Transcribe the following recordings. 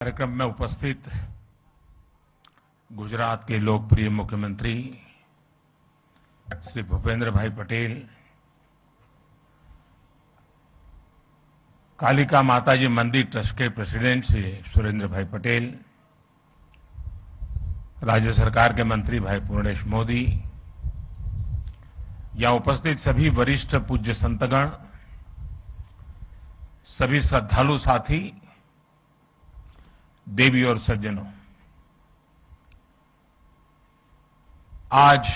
कार्यक्रम में उपस्थित गुजरात के लोकप्रिय मुख्यमंत्री श्री भूपेंद्र भाई पटेल, कालिका माताजी मंदिर ट्रस्ट के प्रेसिडेंट श्री सुरेंद्र भाई पटेल, राज्य सरकार के मंत्री भाई पूर्णेश मोदी, यहां उपस्थित सभी वरिष्ठ पूज्य संतगण, सभी श्रद्धालु साथी, देवी और सज्जनों, आज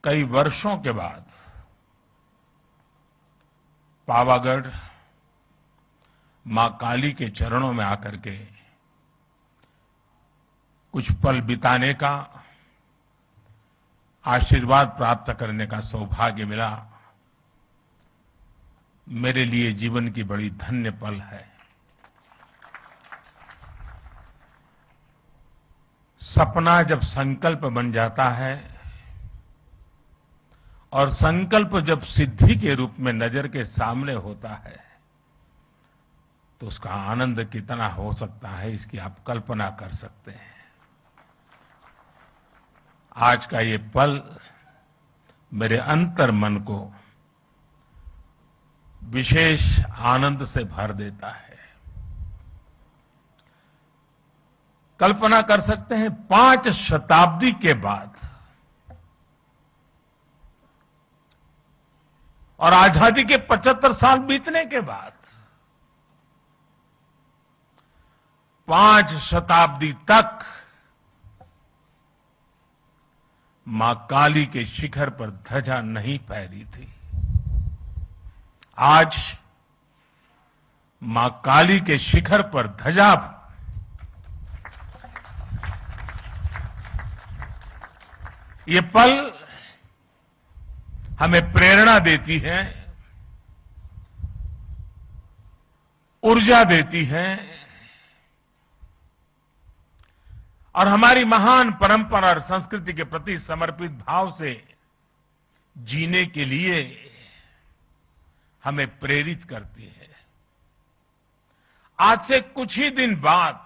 कई वर्षों के बाद पावागढ़ मां काली के चरणों में आकर के कुछ पल बिताने का, आशीर्वाद प्राप्त करने का सौभाग्य मिला। मेरे लिए जीवन की बड़ी धन्य पल है। सपना जब संकल्प बन जाता है और संकल्प जब सिद्धि के रूप में नजर के सामने होता है तो उसका आनंद कितना हो सकता है, इसकी आप कल्पना कर सकते हैं। आज का ये पल मेरे अंतर मन को विशेष आनंद से भर देता है। कल्पना कर सकते हैं, 5 शताब्दी के बाद और आजादी के 75 साल बीतने के बाद 5 शताब्दी तक मां काली के शिखर पर ध्वजा नहीं फहरी थी। आज मां काली के शिखर पर ध्वजा, ये पल हमें प्रेरणा देती है, ऊर्जा देती है और हमारी महान परंपरा और संस्कृति के प्रति समर्पित भाव से जीने के लिए हमें प्रेरित करती है। आज से कुछ ही दिन बाद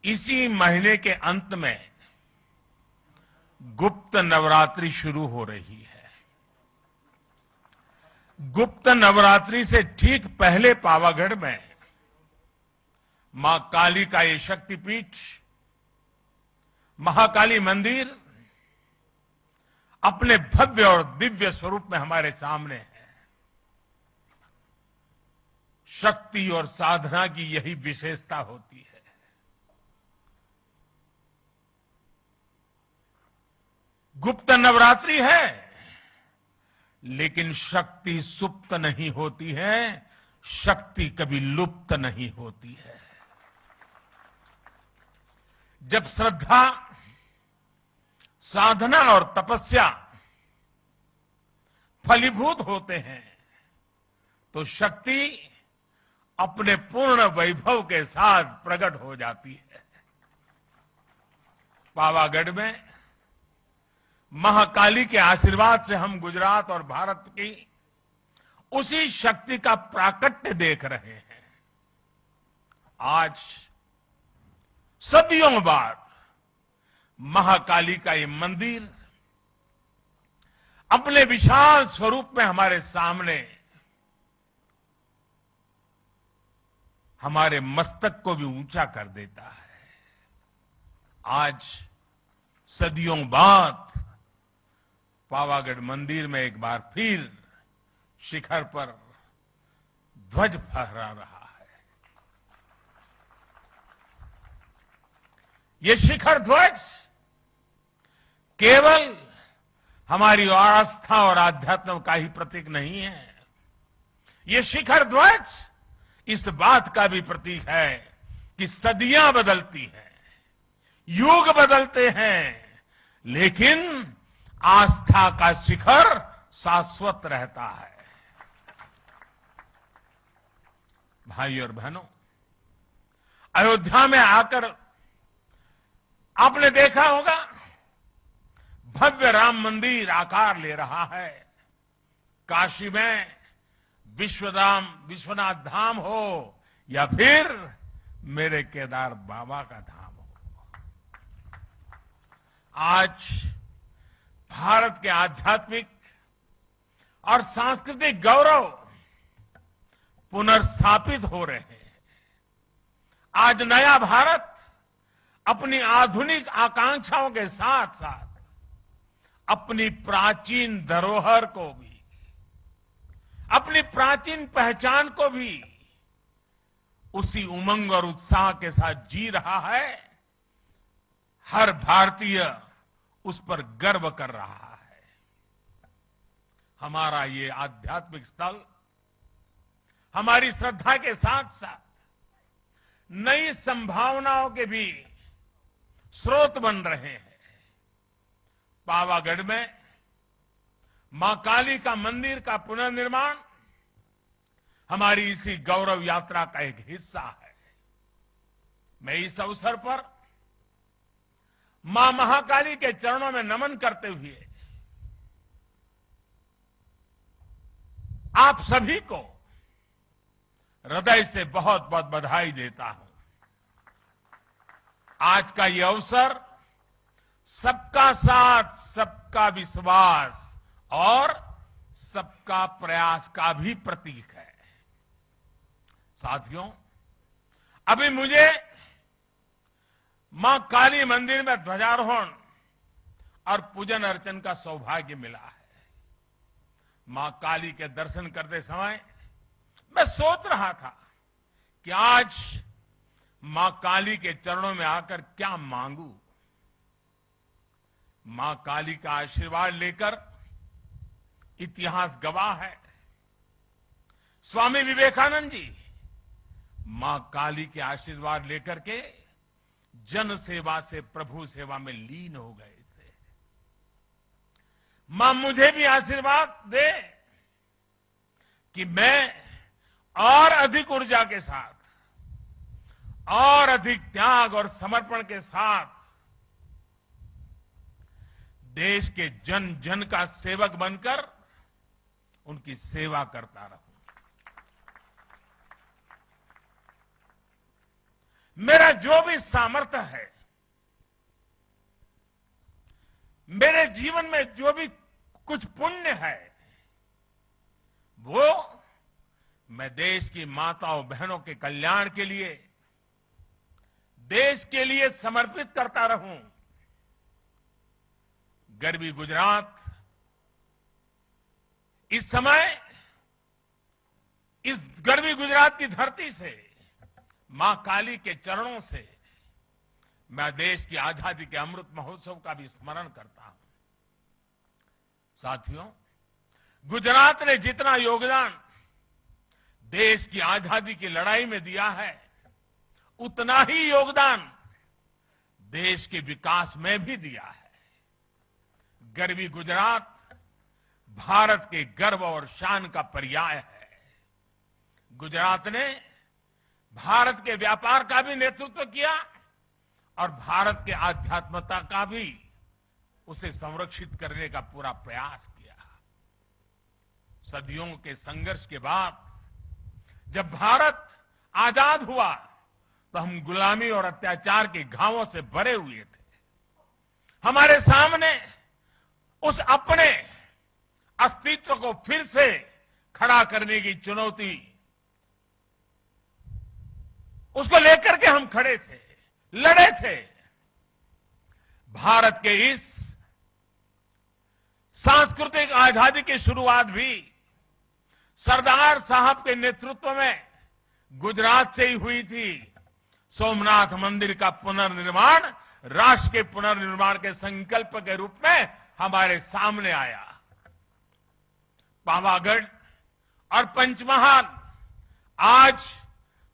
इसी महीने के अंत में गुप्त नवरात्रि शुरू हो रही है। गुप्त नवरात्रि से ठीक पहले पावागढ़ में मां काली का ये शक्तिपीठ, महाकाली मंदिर अपने भव्य और दिव्य स्वरूप में हमारे सामने है। शक्ति और साधना की यही विशेषता होती है। गुप्त नवरात्रि है, लेकिन शक्ति सुप्त नहीं होती है, शक्ति कभी लुप्त नहीं होती है। जब श्रद्धा, साधना और तपस्या फलीभूत होते हैं तो शक्ति अपने पूर्ण वैभव के साथ प्रकट हो जाती है। पावागढ़ में महाकाली के आशीर्वाद से हम गुजरात और भारत की उसी शक्ति का प्राकट्य देख रहे हैं। आज सदियों बाद महाकाली का ये मंदिर अपने विशाल स्वरूप में हमारे सामने, हमारे मस्तक को भी ऊंचा कर देता है। आज सदियों बाद पावागढ़ मंदिर में एक बार फिर शिखर पर ध्वज फहरा रहा है। ये शिखर ध्वज केवल हमारी आस्था और आध्यात्म का ही प्रतीक नहीं है। ये शिखर ध्वज इस बात का भी प्रतीक है कि सदियां बदलती हैं, युग बदलते हैं, लेकिन आस्था का शिखर शाश्वत रहता है। भाई और बहनों, अयोध्या में आकर आपने देखा होगा, भव्य राम मंदिर आकार ले रहा है। काशी में विश्वनाथ धाम हो या फिर मेरे केदार बाबा का धाम हो। आज भारत के आध्यात्मिक और सांस्कृतिक गौरव पुनर्स्थापित हो रहे हैं। आज नया भारत अपनी आधुनिक आकांक्षाओं के साथ साथ अपनी प्राचीन धरोहर को भी, अपनी प्राचीन पहचान को भी उसी उमंग और उत्साह के साथ जी रहा है। हर भारतीय उस पर गर्व कर रहा है। हमारा ये आध्यात्मिक स्थल हमारी श्रद्धा के साथ साथ नई संभावनाओं के भी स्रोत बन रहे हैं। पावागढ़ में मां काली का मंदिर का पुनर्निर्माण हमारी इसी गौरव यात्रा का एक हिस्सा है। मैं इस अवसर पर मां महाकाली के चरणों में नमन करते हुए आप सभी को हृदय से बहुत बहुत बधाई देता हूं। आज का ये अवसर सबका साथ, सबका विश्वास और सबका प्रयास का भी प्रतीक है। साथियों, अभी मुझे मां काली मंदिर में ध्वजारोहण और पूजन अर्चन का सौभाग्य मिला है। मां काली के दर्शन करते समय मैं सोच रहा था कि आज मां काली के चरणों में आकर क्या मांगू। मां काली का आशीर्वाद लेकर इतिहास गवाह है, स्वामी विवेकानंद जी मां काली के आशीर्वाद लेकर के जन सेवा से प्रभु सेवा में लीन हो गए थे। मां मुझे भी आशीर्वाद दे कि मैं और अधिक ऊर्जा के साथ और अधिक त्याग और समर्पण के साथ देश के जन जन का सेवक बनकर उनकी सेवा करता रहूं। मेरा जो भी सामर्थ्य है, मेरे जीवन में जो भी कुछ पुण्य है, वो मैं देश की माताओं बहनों के कल्याण के लिए, देश के लिए समर्पित करता रहूं। गरवी गुजरात इस समय इस गरवी गुजरात की धरती से मां काली के चरणों से मैं देश की आजादी के अमृत महोत्सव का भी स्मरण करता हूं। साथियों, गुजरात ने जितना योगदान देश की आजादी की लड़ाई में दिया है, उतना ही योगदान देश के विकास में भी दिया है। गरवी गुजरात भारत के गर्व और शान का पर्याय है। गुजरात ने भारत के व्यापार का भी नेतृत्व किया और भारत के आध्यात्मता का भी उसे संरक्षित करने का पूरा प्रयास किया। सदियों के संघर्ष के बाद जब भारत आजाद हुआ तो हम गुलामी और अत्याचार के घावों से भरे हुए थे। हमारे सामने उस अपने अस्तित्व को फिर से खड़ा करने की चुनौती, उसको लेकर के हम खड़े थे, लड़े थे। भारत के इस सांस्कृतिक आजादी की शुरुआत भी सरदार साहब के नेतृत्व में गुजरात से ही हुई थी। सोमनाथ मंदिर का पुनर्निर्माण राष्ट्र के पुनर्निर्माण के संकल्प के रूप में हमारे सामने आया। पावागढ़ और पंचमहाल आज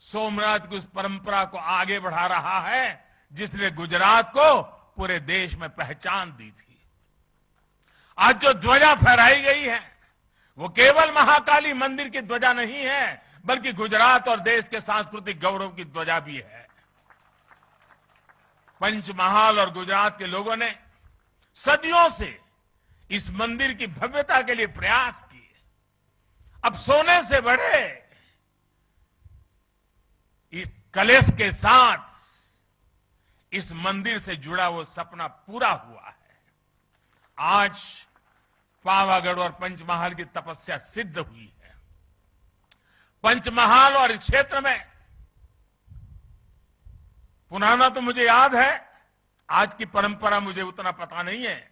सोमनाथ की उस परंपरा को आगे बढ़ा रहा है जिसने गुजरात को पूरे देश में पहचान दी थी। आज जो ध्वजा फहराई गई है वो केवल महाकाली मंदिर की ध्वजा नहीं है, बल्कि गुजरात और देश के सांस्कृतिक गौरव की ध्वजा भी है। पंचमहाल और गुजरात के लोगों ने सदियों से इस मंदिर की भव्यता के लिए प्रयास किए। अब सोने से बढ़े इस कलेश के साथ इस मंदिर से जुड़ा वो सपना पूरा हुआ है। आज पावागढ़ और पंचमहाल की तपस्या सिद्ध हुई है। पंचमहाल और इस क्षेत्र में पुराना तो मुझे याद है, आज की परंपरा मुझे उतना पता नहीं है,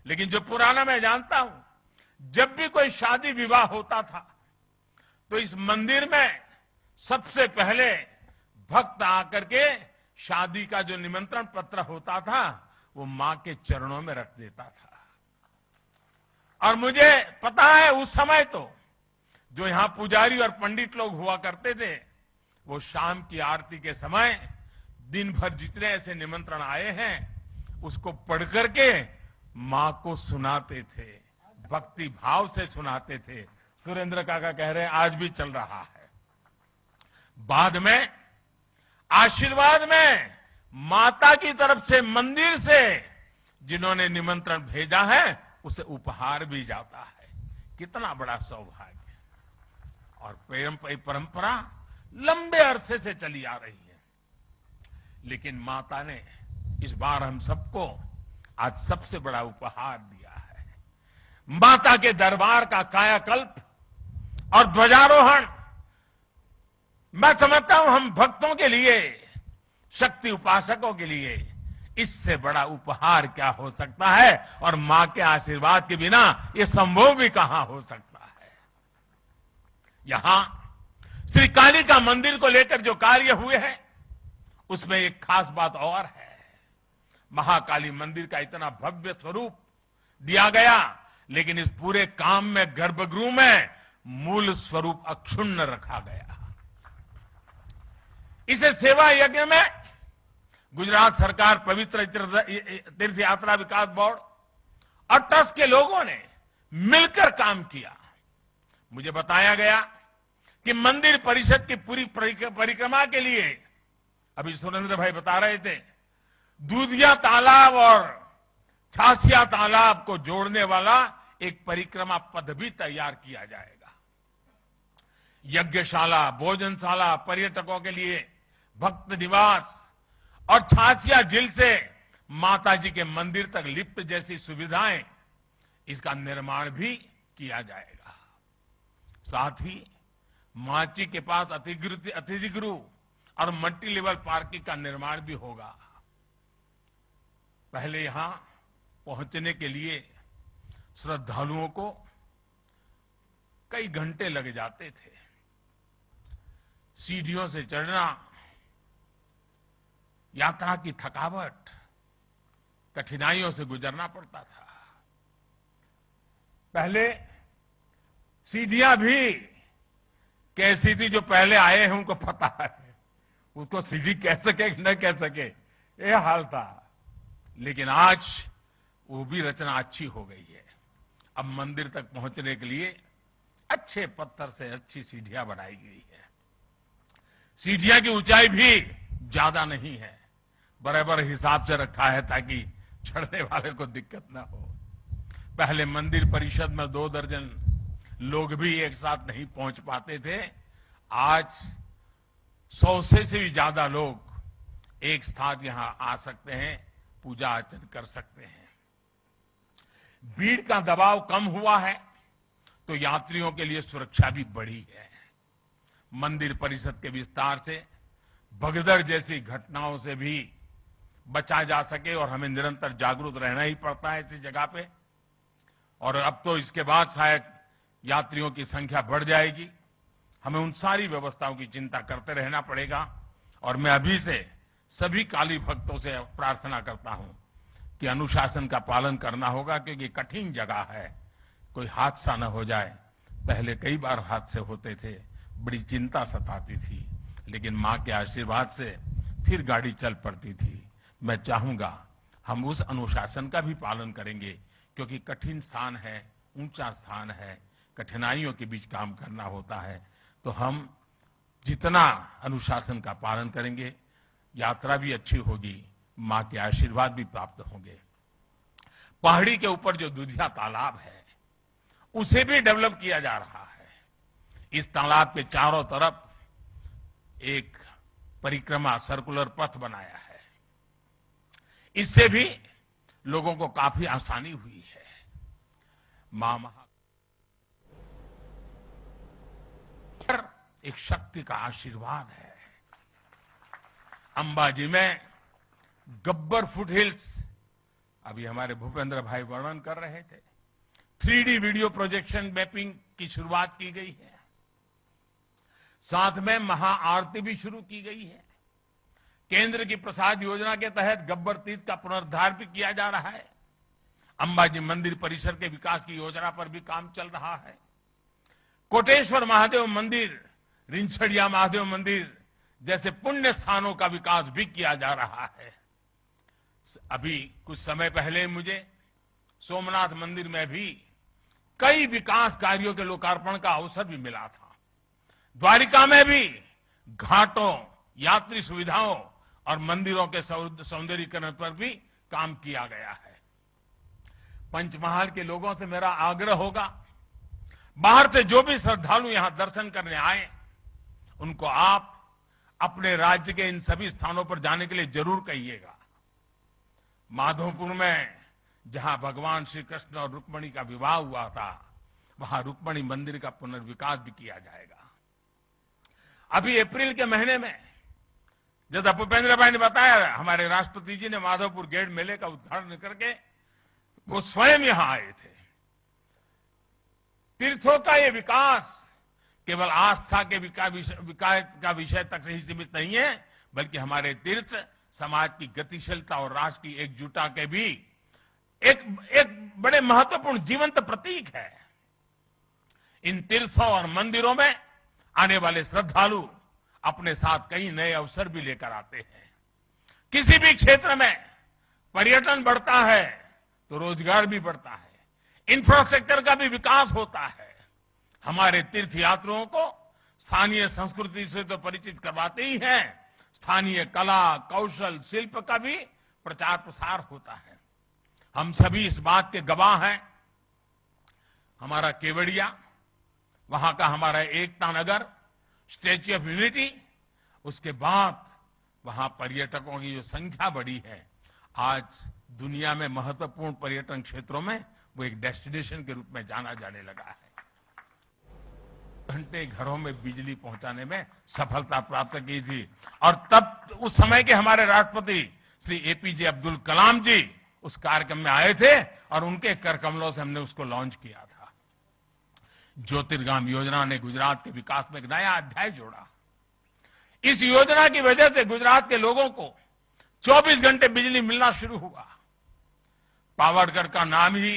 लेकिन जो पुराना मैं जानता हूं, जब भी कोई शादी विवाह होता था तो इस मंदिर में सबसे पहले भक्त आकर के शादी का जो निमंत्रण पत्र होता था वो मां के चरणों में रख देता था। और मुझे पता है उस समय तो जो यहां पुजारी और पंडित लोग हुआ करते थे, वो शाम की आरती के समय दिन भर जितने ऐसे निमंत्रण आए हैं उसको पढ़ करके मां को सुनाते थे, भक्ति भाव से सुनाते थे। सुरेंद्र काका कह रहे हैं आज भी चल रहा है। बाद में आशीर्वाद में माता की तरफ से मंदिर से जिन्होंने निमंत्रण भेजा है उसे उपहार भी जाता है। कितना बड़ा सौभाग्य। और परंपरा लंबे अरसे से चली आ रही है, लेकिन माता ने इस बार हम सबको आज सबसे बड़ा उपहार दिया है। माता के दरबार का कायाकल्प और ध्वजारोहण। मैं समझता हूं हम भक्तों के लिए, शक्ति उपासकों के लिए इससे बड़ा उपहार क्या हो सकता है। और मां के आशीर्वाद के बिना ये संभव भी कहां हो सकता है। यहां श्री कालिका मंदिर को लेकर जो कार्य हुए हैं उसमें एक खास बात और है। महाकाली मंदिर का इतना भव्य स्वरूप दिया गया, लेकिन इस पूरे काम में गर्भगृह में मूल स्वरूप अक्षुण्ण रखा गया। इसे सेवा यज्ञ में गुजरात सरकार, पवित्र तीर्थ यात्रा विकास बोर्ड और ट्रस्ट के लोगों ने मिलकर काम किया। मुझे बताया गया कि मंदिर परिषद की पूरी परिक्रमा के लिए, अभी सुरेंद्र भाई बता रहे थे, दूधिया तालाब और छासिया तालाब को जोड़ने वाला एक परिक्रमा पथ भी तैयार किया जाएगा। यज्ञशाला, भोजनशाला, पर्यटकों के लिए भक्त निवास और छासिया झील से माता जी के मंदिर तक लिफ्ट जैसी सुविधाएं, इसका निर्माण भी किया जाएगा। साथ ही माची के पास अतिथि गृह और मल्टी लेवल पार्किंग का निर्माण भी होगा। पहले यहां पहुंचने के लिए श्रद्धालुओं को कई घंटे लग जाते थे। सीढ़ियों से चढ़ना, यात्रा की थकावट, कठिनाइयों से गुजरना पड़ता था। पहले सीढ़ियां भी कैसी थी, जो पहले आए हैं उनको पता है। उसको सीढ़ी कह सके कि न कह सके, ये हाल था। लेकिन आज वो भी रचना अच्छी हो गई है। अब मंदिर तक पहुंचने के लिए अच्छे पत्थर से अच्छी सीढ़ियां बनाई गई है। सीढ़ियां की ऊंचाई भी ज्यादा नहीं है, बराबर हिसाब से रखा है ताकि चढ़ने वाले को दिक्कत ना हो। पहले मंदिर परिषद में 2 दर्जन लोग भी एक साथ नहीं पहुंच पाते थे। आज 100 से भी ज्यादा लोग एक साथ यहां आ सकते हैं, पूजा अर्चन कर सकते हैं। भीड़ का दबाव कम हुआ है तो यात्रियों के लिए सुरक्षा भी बढ़ी है। मंदिर परिषद के विस्तार से भगदड़ जैसी घटनाओं से भी बचा जा सके, और हमें निरंतर जागरूक रहना ही पड़ता है ऐसी जगह पे। और अब तो इसके बाद शायद यात्रियों की संख्या बढ़ जाएगी। हमें उन सारी व्यवस्थाओं की चिंता करते रहना पड़ेगा। और मैं अभी से सभी काली भक्तों से प्रार्थना करता हूं कि अनुशासन का पालन करना होगा, क्योंकि कठिन जगह है, कोई हादसा न हो जाए। पहले कई बार हादसे होते थे, बड़ी चिंता सताती थी, लेकिन मां के आशीर्वाद से फिर गाड़ी चल पड़ती थी। मैं चाहूंगा हम उस अनुशासन का भी पालन करेंगे, क्योंकि कठिन स्थान है, ऊंचा स्थान है, कठिनाइयों के बीच काम करना होता है। तो हम जितना अनुशासन का पालन करेंगे, यात्रा भी अच्छी होगी, मां के आशीर्वाद भी प्राप्त होंगे। पहाड़ी के ऊपर जो दूधिया तालाब है उसे भी डेवलप किया जा रहा है। इस तालाब के चारों तरफ एक परिक्रमा सर्कुलर पथ बनाया है। इससे भी लोगों को काफी आसानी हुई है। मां महा एक शक्ति का आशीर्वाद है। अंबाजी में गब्बर फुटहिल्स, अभी हमारे भूपेंद्र भाई वर्णन कर रहे थे, 3D वीडियो प्रोजेक्शन मैपिंग की शुरुआत की गई है। साथ में महाआरती भी शुरू की गई है। केंद्र की प्रसाद योजना के तहत गब्बर तीर्थ का पुनरुद्धार भी किया जा रहा है। अंबाजी मंदिर परिसर के विकास की योजना पर भी काम चल रहा है। कोटेश्वर महादेव मंदिर, रिंछड़िया महादेव मंदिर जैसे पुण्य स्थानों का विकास भी किया जा रहा है। अभी कुछ समय पहले मुझे सोमनाथ मंदिर में भी कई विकास कार्यों के लोकार्पण का अवसर भी मिला था। द्वारिका में भी घाटों, यात्री सुविधाओं और मंदिरों के सौंदर्यीकरण पर भी काम किया गया है। पंचमहाल के लोगों से मेरा आग्रह होगा, बाहर से जो भी श्रद्धालु यहां दर्शन करने आए, उनको आप अपने राज्य के इन सभी स्थानों पर जाने के लिए जरूर कहिएगा। माधोपुर में जहां भगवान श्री कृष्ण और रुक्मिणी का विवाह हुआ था, वहां रुक्मिणी मंदिर का पुनर्विकास भी किया जाएगा। अभी अप्रैल के महीने में जैसा भूपेंद्र भाई ने बताया, हमारे राष्ट्रपति जी ने माधोपुर गेट मेले का उद्घाटन करके वो स्वयं यहां आए थे। तीर्थों का ये विकास केवल आस्था के विकास का विषय तक ही सीमित नहीं है, बल्कि हमारे तीर्थ समाज की गतिशीलता और राष्ट्र की एकजुटता के भी एक बड़े महत्वपूर्ण जीवंत प्रतीक है। इन तीर्थों और मंदिरों में आने वाले श्रद्धालु अपने साथ कई नए अवसर भी लेकर आते हैं। किसी भी क्षेत्र में पर्यटन बढ़ता है तो रोजगार भी बढ़ता है, इंफ्रास्ट्रक्चर का भी विकास होता है। हमारे तीर्थ यात्रियों को स्थानीय संस्कृति से तो परिचित करवाते ही हैं, स्थानीय कला, कौशल, शिल्प का भी प्रचार प्रसार होता है। हम सभी इस बात के गवाह हैं। हमारा केवड़िया, वहां का हमारा Ekta Nagar, statue of unity, उसके बाद वहां पर्यटकों की जो संख्या बढ़ी है, आज दुनिया में महत्वपूर्ण पर्यटन क्षेत्रों में वो एक डेस्टिनेशन के रूप में जाना जाने लगा है। घंटे घरों में बिजली पहुंचाने में सफलता प्राप्त की थी और तब उस समय के हमारे राष्ट्रपति श्री एपीजे अब्दुल कलाम जी उस कार्यक्रम में आए थे और उनके कर कमलों से हमने उसको लॉन्च किया था। ज्योतिर्गाम योजना ने गुजरात के विकास में एक नया अध्याय जोड़ा। इस योजना की वजह से गुजरात के लोगों को 24 घंटे बिजली मिलना शुरू हुआ। पावरगढ़ का नाम ही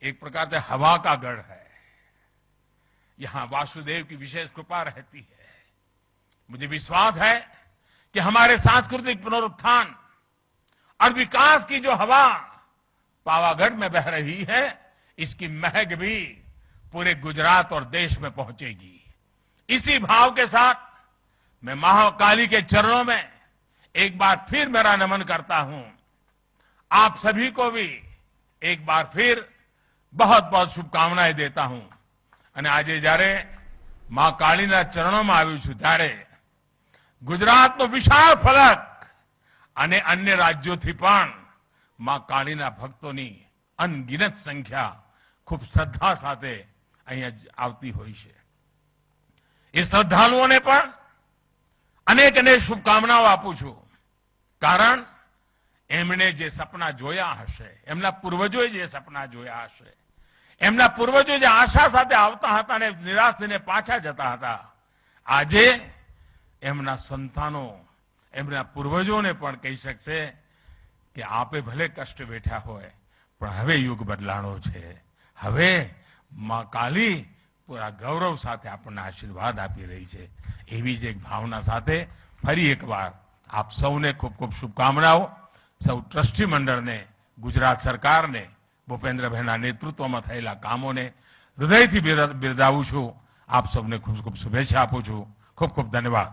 एक प्रकार से हवा का गढ़ है। यहां वासुदेव की विशेष कृपा रहती है। मुझे विश्वास है कि हमारे सांस्कृतिक पुनरुत्थान और विकास की जो हवा पावागढ़ में बह रही है, इसकी महक भी पूरे गुजरात और देश में पहुंचेगी। इसी भाव के साथ मैं महाकाली के चरणों में एक बार फिर मेरा नमन करता हूं। आप सभी को भी एक बार फिर बहुत बहुत शुभकामनाएं देता हूं। અને આજે જ્યારે મા કાળીના ચરણોમાં આવ્યું છું, ત્યારે ગુજરાતનો વિશાળ ફલક અને અન્ય રાજ્યોથી પણ મા કાળીના ભક્તોની અનગિનત સંખ્યા ખૂબ શ્રદ્ધા સાથે અહીંયા આવતી હોય છે। એ શ્રદ્ધાળુઓને પણ અનેક અનેક શુભકામનાઓ આપું છું, કારણ એમણે જે સપના જોયા હશે, એમના પૂર્વજોએ જે સપના જોયા હશે, એમના પૂર્વજો જે આશા સાથે આવતા હતા અને નિરાશ થઈને પાછા જતા હતા, આજે એમના સંતાનો એમના પૂર્વજોને પણ કહી શકશે કે આપે ભલે કષ્ટ વેઠ્યા હોય, પણ હવે યુગ બદલાણો છે। હવે માં કાલી પૂરા ગૌરવ સાથે આપણને આશીર્વાદ આપી રહી છે। એવી જ એક ભાવના સાથે ફરી એકવાર આપ સૌને ખૂબ ખૂબ શુભકામનાઓ। સૌ ટ્રસ્ટી મંડળને, ગુજરાત સરકારને, ભૂપેન્દ્રભાઈના નેતૃત્વમાં થયેલા કામોને હૃદયથી બિરદાવું છું। આપ સૌને ખૂબ ખૂબ શુભેચ્છા આપું છું। ખૂબ ખૂબ ધન્યવાદ।